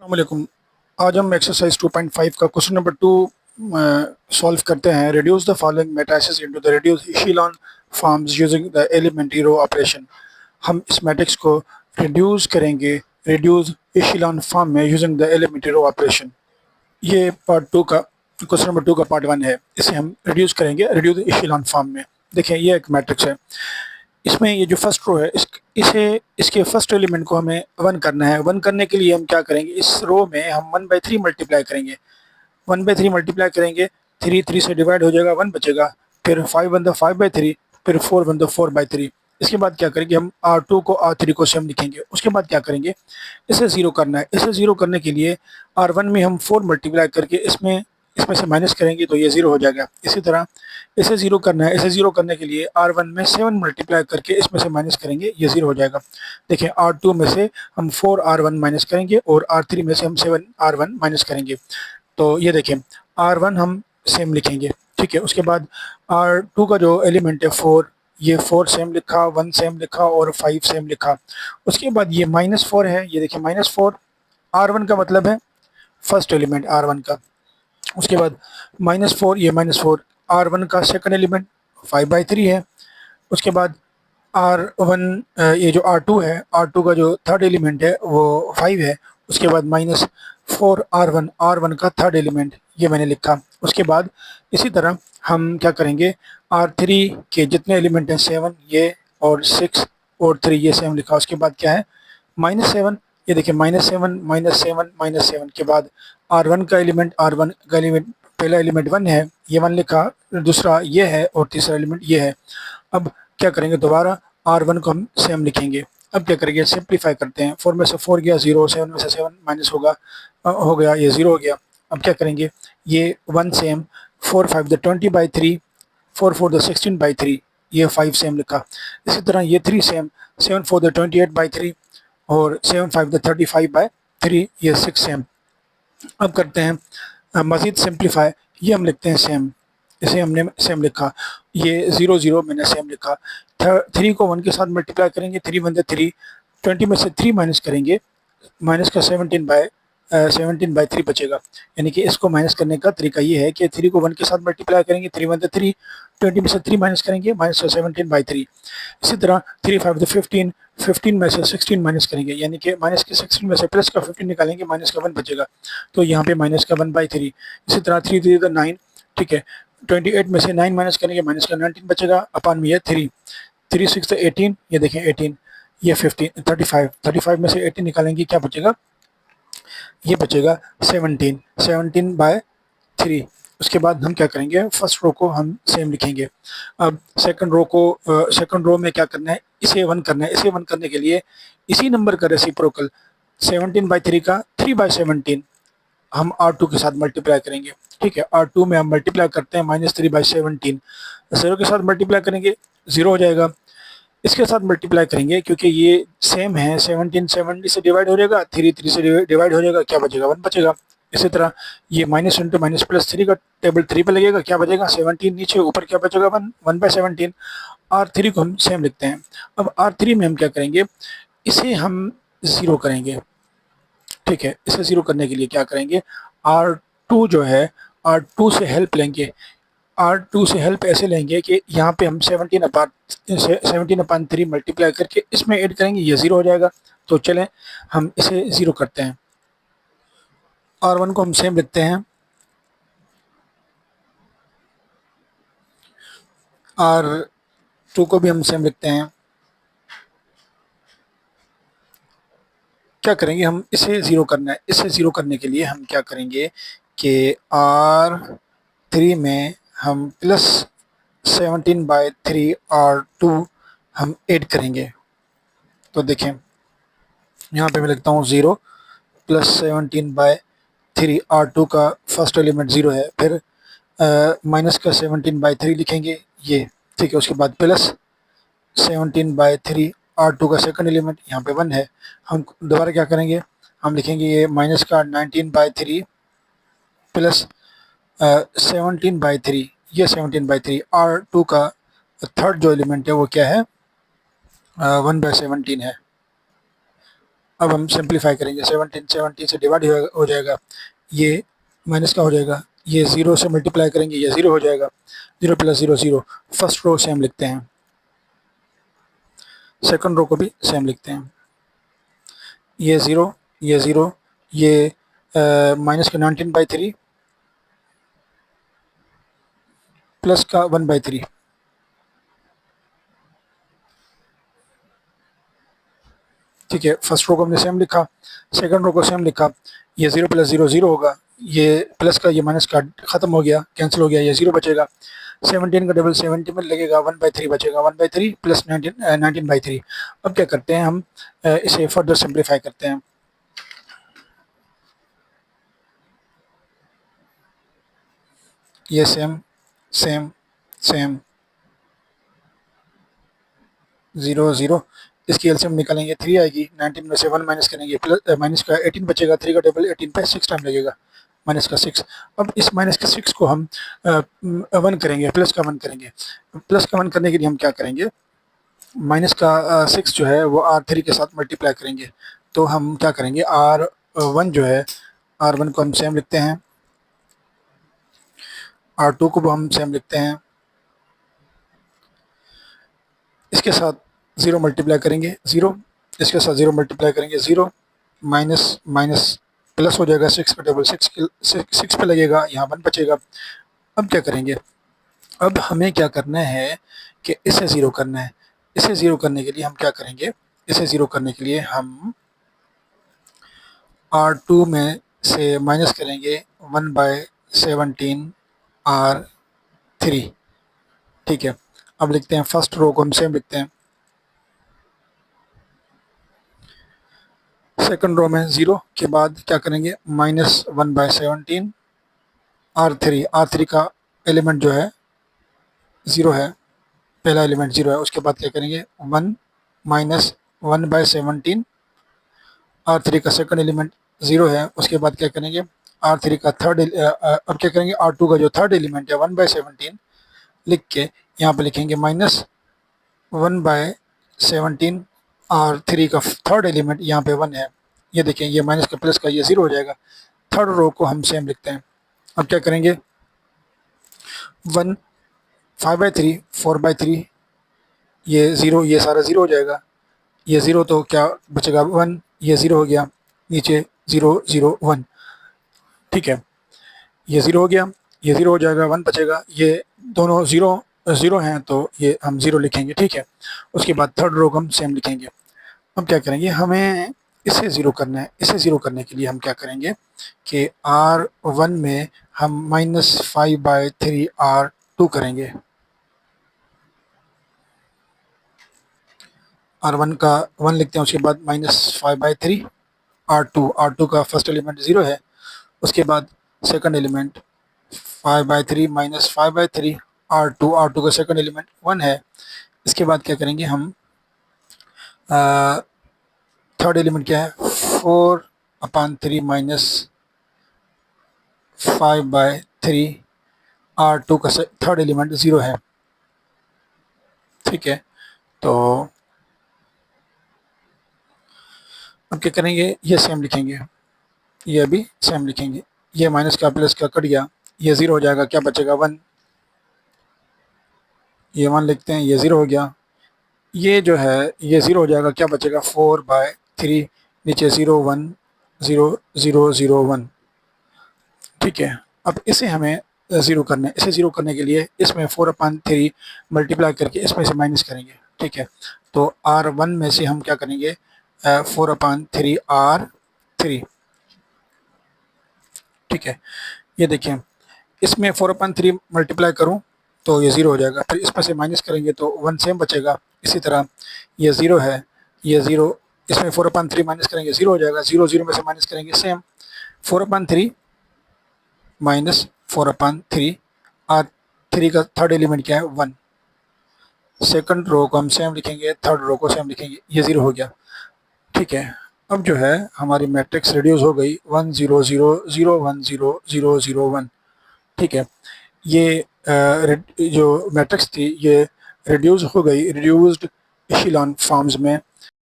अस्सलामुअलैकुम। आज हम एक्सरसाइज 2.5 का क्वेश्चन नंबर 2 सॉल्व करते हैं। Reduce the following matrices into the reduce echelon forms using the elementary row operation. हम इस मैट्रिक्स को रिड्यूस करेंगे रिड्यूस इशेलॉन फॉर्म में using the elementary row operation. ये पार्ट 2 का क्वेश्चन नंबर 2 का पार्ट 1 है। इसे हम रिड्यूस करेंगे रिड्यूस इशेलॉन फॉर्म में। देखिए ये एक मैट्रिक्स है। इसमें ये जो फर्स्ट रो है इसे इसके फर्स्ट एलिमेंट को हमें 1 करना है। 1 करने के लिए हम क्या करेंगे, इस रो में हम 1/3 मल्टीप्लाई करेंगे। 1/3 मल्टीप्लाई करेंगे, 3 3 से डिवाइड हो जाएगा, 1 बचेगा। फिर 5 वन द 5/3, फिर 4 वन द 4/3। इसके बाद क्या करेंगे, हम R2 को R3 को सेम लिखेंगे। उसके बाद क्या करेंगे, इसे ज़ीरो करना है। इसे ज़ीरो करने के लिए R1 में हम 4 मल्टीप्लाई करके इसमें इसमें से माइनस करेंगे तो ये ज़ीरो हो जाएगा। इसी तरह इसे ज़ीरो करना है। इसे ज़ीरो करने के लिए R1 में 7 मल्टीप्लाई करके इसमें से माइनस करेंगे, ये ज़ीरो हो जाएगा। देखिए R2 में से हम 4 R1 माइनस करेंगे और R3 में से हम 7 R1 माइनस करेंगे। तो ये देखिए R1 हम सेम लिखेंगे, ठीक है। उसके बाद R2 का जो एलिमेंट है 4, ये 4 सेम लिखा, 1 सेम लिखा और 5 सेम लिखा। उसके बाद ये -4 है, ये देखिए -4 R1 का मतलब है फर्स्ट एलिमेंट R1 का। उसके बाद -4, ये -4 R1 का सेकंड एलिमेंट 5/3 है। उसके बाद R1 ये जो R2 है, R2 का जो थर्ड एलिमेंट है वो 5 है। उसके बाद -4 R1 का थर्ड एलिमेंट, ये मैंने लिखा। उसके बाद इसी तरह हम क्या करेंगे, R3 के जितने एलिमेंट हैं 7 ये और 6 और 3 ये सेम लिखा। उसके बाद क्या है -7, ये देखिए -7 -7 -7 के बाद R1 का एलिमेंट पहला एलिमेंट 1 है, ये 1 लिखा, दूसरा ये है और तीसरा एलिमेंट ये है। अब क्या करेंगे, दोबारा R1 को हम सेम लिखेंगे। अब क्या करेंगे, सिंप्लीफाई करते हैं। 4 में से 4 गया 0, 7 में से 7 माइनस होगा, हो गया, ये 0 हो गया। अब क्या करेंगे, ये 1 सेम, 4 5 द 20/3, 4 4 द 16/3, ये 5 सेम लिखा। इसी तरह ये 3 सेम, 7 4 द 28/3 और 7 5 द 35/3, ये 6 सेम। अब करते हैं मज़ीद सिंप्लीफाई, ये हम लिखते हैं सेम, इसे हमने सेम लिखा। ये 0 0 मैंने सेम लिखा। 3 को 1 के साथ मल्टीप्लाई करेंगे, 3 1 3, 20 में से 3 माइनस करेंगे, माइनस का 17/3 बचेगा। यानी कि इसको माइनस करने का तरीका ये है कि 3 को 1 के साथ मल्टीप्लाई करेंगे, 3 1 3, 20 में से 3 माइनस करेंगे, माइनस का 17/3। इसी तरह 3 5 15, 15 में से 16 माइनस करेंगे, यानी कि माइनस के 16 में से प्लस का 15 निकालेंगे, माइनस का 1 बचेगा, तो यहाँ पे माइनस का 1/3। इसी तरह 3 3 9, ठीक है। 28 में से 9 माइनस करेंगे, माइनस का 19 बचेगा, अपान में ये 3 3 6 18, ये देखें 18, ये 15 35 में से 18 निकालेंगे, क्या बचेगा, ये बचेगा 17 17/3। उसके बाद हम क्या करेंगे, फर्स्ट रो को हम सेम लिखेंगे। अब सेकंड रो में क्या करना है, इसे 1 करना है। इसे 1 करने के लिए इसी नंबर का रेसिप्रोकल 17/3 का 3/17 हम R2 के साथ मल्टीप्लाई करेंगे, ठीक है। R2 में हम मल्टीप्लाई करते हैं -3/17, 0 के साथ मल्टीप्लाई करेंगे 0 हो जाएगा। इसके साथ मल्टीप्लाई करेंगे क्योंकि ये सेम है, 17 70 से डिवाइड हो जाएगा, 3 3 से डिवाइड हो जाएगा, क्या बचेगा, 1 बचेगा। इसी तरह ये माइनस इंटू माइनस प्लस 3 का टेबल 3 पे लगेगा, क्या बचेगा, 17 नीचे, ऊपर क्या बचेगा, 1/17। R3 को हम सेम लिखते हैं। अब R3 में हम क्या करेंगे, इसे हम ज़ीरो करेंगे, ठीक है। इसे ज़ीरो करने के लिए क्या करेंगे, R2 जो है, R2 से हेल्प लेंगे। R2 से हेल्प ऐसे लेंगे कि यहाँ पे हम 17/3 मल्टीप्लाई करके इसमें ऐड करेंगे, ये 0 हो जाएगा। तो चलें हम इसे 0 करते हैं। R1 को हम सेम लिखते हैं, R2 को भी हम सेम लिखते हैं। क्या करेंगे, हम इसे 0 करना है। इसे 0 करने के लिए हम क्या करेंगे कि R3 में हम प्लस 17/3 R2 हम ऐड करेंगे। तो देखें यहाँ पे मैं लिखता हूँ 0 प्लस 17/3, R2 का फर्स्ट एलिमेंट 0 है, फिर माइनस का 17/3 लिखेंगे, ये ठीक है। उसके बाद प्लस 17/3 R2 का सेकंड एलिमेंट, यहाँ पे 1 है। हम दोबारा क्या करेंगे, हम लिखेंगे ये माइनस का 19/3 प्लस 17/3, ये 17/3। R2 का थर्ड जो एलिमेंट है वो क्या है, 1/17 है। अब हम सिंप्लीफाई करेंगे, 17 17 से डिवाइड हो जाएगा, ये माइनस का हो जाएगा, ये 0 से मल्टीप्लाई करेंगे, ये 0 हो जाएगा, 0 प्लस 0 0। फर्स्ट रो सेम लिखते हैं, सेकंड रो को भी सेम लिखते हैं, ये 0, ये 0, ये माइनस का 19/3 प्लस का 1/3। ठीक है, फर्स्ट रो को हमने सेम लिखा, सेकंड रो को सेम लिखा, ये 0 प्लस 0 0 होगा, ये प्लस का ये माइनस का खत्म हो गया, कैंसिल हो गया, ये 0 बचेगा, 17 का डबल 70 में लगेगा, 1/3 बचेगा, 1/3 प्लस 19/3। अब क्या करते हैं हम, इसे फर्दर सिंप्लीफाई करते हैं, ये सेम सेम सेम 0 0, इसकी एलसीएम निकालेंगे, 3 आएगी, 19 में से 1 माइनस करेंगे, प्लस माइनस का 18 बचेगा, 3 का डबल 18 पे 6 टाइम लगेगा, माइनस का 6। अब इस माइनस के 6 को हम 1 करेंगे, प्लस का 1 करेंगे, प्लस का 1 करने के लिए हम क्या करेंगे, माइनस का 6 जो है वो R3 के साथ मल्टीप्लाई करेंगे, तो हम क्या करेंगे, R1 जो है, R1 को हम सेम लिखते हैं, R2 को हम सेम लिखते हैं, इसके साथ 0 मल्टीप्लाई करेंगे 0, इसके साथ 0 मल्टीप्लाई करेंगे 0, माइनस माइनस प्लस हो जाएगा, 6 का डबल 6 पे लगेगा, यहाँ 1 बचेगा। अब क्या करेंगे, अब हमें क्या करना है कि इसे 0 करना है, इसे 0 करने के लिए हम क्या करेंगे, इसे 0 करने के लिए हम R2 में से माइनस करेंगे 1/17 R3। ठीक है, अब लिखते हैं, फर्स्ट रो को हम सेम लिखते हैं, सेकंड रो में 0 के बाद क्या करेंगे, माइनस 1/17 R3 का एलिमेंट जो है 0 है, पहला एलिमेंट 0 है, उसके बाद क्या करेंगे, 1 माइनस 1/17 R3 का सेकंड एलिमेंट 0 है, उसके बाद क्या करेंगे, R3 का थर्ड, अब क्या करेंगे, R2 का जो थर्ड एलिमेंट है 1/17 लिख के यहाँ पे लिखेंगे माइनस 1/17 R3 का थर्ड एलिमेंट यहाँ पे 1 है, ये देखें, ये माइनस का प्लस का ये 0 हो जाएगा। थर्ड रो को हम सेम लिखते हैं, अब क्या करेंगे, 1 5/3 4/3, ये 0, ये सारा 0 हो जाएगा, ये 0 तो क्या बचेगा 1, ये 0 हो गया, नीचे 0 0 1। ठीक है, ये 0 हो गया, ये 0 हो जाएगा, 1 बचेगा, ये दोनों 0 0 हैं तो ये हम 0 लिखेंगे। ठीक है, उसके बाद थर्ड रो को हम सेम लिखेंगे। अब क्या करेंगे, हमें इसे 0 करना है, इसे 0 करने के लिए हम क्या करेंगे कि R1 में हम -5/3 R2 करेंगे, R1 का 1 लिखते हैं, उसके बाद -5/3 R2 का फर्स्ट एलिमेंट 0 है, उसके बाद सेकंड एलिमेंट 5/3 -5/3 R2 का सेकंड एलिमेंट 1 है, इसके बाद क्या करेंगे हम, थर्ड एलिमेंट क्या है, 4/3 -5/3 R2 का थर्ड एलिमेंट 0 है। ठीक है, तो अब क्या करेंगे, ये सेम लिखेंगे, ये भी सेम लिखेंगे, ये माइनस का प्लस का कट गया, ये 0 हो जाएगा, क्या बचेगा 1, ये 1 लिखते हैं, ये 0 हो गया, ये जो है ये 0 हो जाएगा, क्या बचेगा 4/3, नीचे 0 1 0 0 0 1। ठीक है, अब इसे हमें 0 करना है, इसे 0 करने के लिए इसमें 4/3 मल्टीप्लाई करके इसमें से माइनस करेंगे। ठीक है, तो R1 में से हम क्या करेंगे, 4/3 R3। ठीक है, ये देखिए, इसमें 4/3 मल्टीप्लाई करूँ तो ये 0 हो जाएगा, फिर इसमें से माइनस करेंगे तो 1 सेम बचेगा। इसी तरह ये 0 है, ये 0, इसमें 4/3 माइनस करेंगे 0 हो जाएगा, 0 0 में से माइनस करेंगे सेम, 4/3 माइनस 4/3 R3 का थर्ड एलिमेंट क्या है 1, सेकंड रो को हम सेम लिखेंगे, थर्ड रो को सेम लिखेंगे, ये 0 हो गया। ठीक है, अब जो है हमारी मैट्रिक्स रिड्यूस हो गई 1 0 0 0 1 0 0 0 1। ठीक है, ये जो मैट्रिक्स थी ये रिड्यूस हो गई, रिड्यूस्ड इशेलॉन फॉर्म्स में